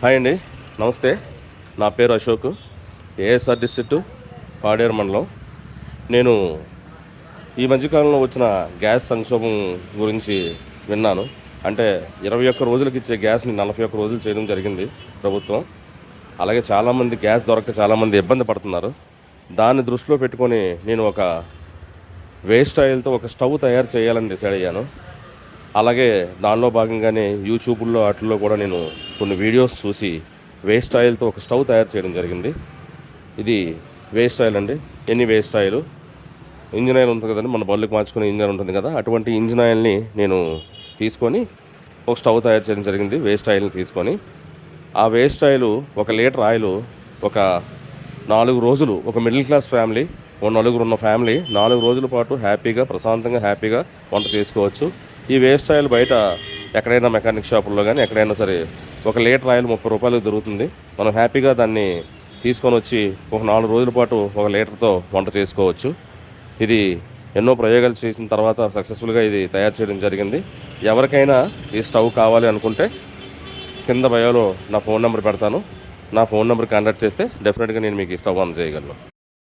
Hi అండి, నమస్తే. నా పేరు అశోక్, ఏఎస్ఆర్ డిస్ట్రిక్ట్ పాడేరు మండలం. నేను ఈ మధ్యకాలంలో వచ్చిన గ్యాస్ సంక్షోభం గురించి విన్నాను. అంటే 21 రోజులకి ఇచ్చే గ్యాస్ని 41 రోజులు చేయడం జరిగింది ప్రభుత్వం. అలాగే చాలామంది గ్యాస్ దొరక్క చాలామంది ఇబ్బంది పడుతున్నారు. దాన్ని దృష్టిలో పెట్టుకొని నేను ఒక వేస్ట్ ఆయిల్తో ఒక స్టవ్ తయారు చేయాలని డిసైడ్ అయ్యాను. అలాగే దానిలో భాగంగానే యూట్యూబ్లో వాటిల్లో కూడా నేను కొన్ని వీడియోస్ చూసి వేస్ట్ ఆయిల్తో ఒక స్టవ్ తయారు చేయడం జరిగింది. ఇది వేస్ట్ ఆయిల్ అండి. ఎన్ని వేస్ట్ ఆయిల్ ఇంజిన్ ఆయిల్ ఉంటుంది కదండి, మన బళ్ళుకి మార్చుకునే ఇంజిన్ ఆయిల్ ఉంటుంది కదా, అటువంటి ఇంజిన్ ఆయిల్ని నేను తీసుకొని ఒక స్టవ్ తయారు చేయడం జరిగింది. వేస్ట్ ఆయిల్ని తీసుకొని ఆ వేస్ట్ ఆయిల్ 1 లీటర్ ఆయిల్ ఒక 4 రోజులు, ఒక మిడిల్ క్లాస్ ఫ్యామిలీ, నలుగురు ఉన్న ఫ్యామిలీ 4 రోజుల పాటు హ్యాపీగా ప్రశాంతంగా వంట చేసుకోవచ్చు. ఈ వేస్ట్ ఆయిల్ బయట ఎక్కడైనా మెకానిక్ షాపుల్లో కానీ ఎక్కడైనా సరే 1 లీటర్ ఆయిల్ 30 రూపాయలకు దొరుకుతుంది. మనం హ్యాపీగా దాన్ని తీసుకొని వచ్చి ఒక 4 రోజుల పాటు 1 లీటర్తో వంట చేసుకోవచ్చు. ఇది ఎన్నో ప్రయోగాలు చేసిన తర్వాత సక్సెస్ఫుల్గా ఇది తయారు చేయడం జరిగింది. ఎవరికైనా ఈ స్టవ్ కావాలి అనుకుంటే కింద బయోలో నా ఫోన్ నెంబర్ పెడతాను. నా ఫోన్ నెంబర్ కాంటాక్ట్ చేస్తే డెఫినెట్గా నేను మీకు ఈ స్టవ్ అందజేయగలను.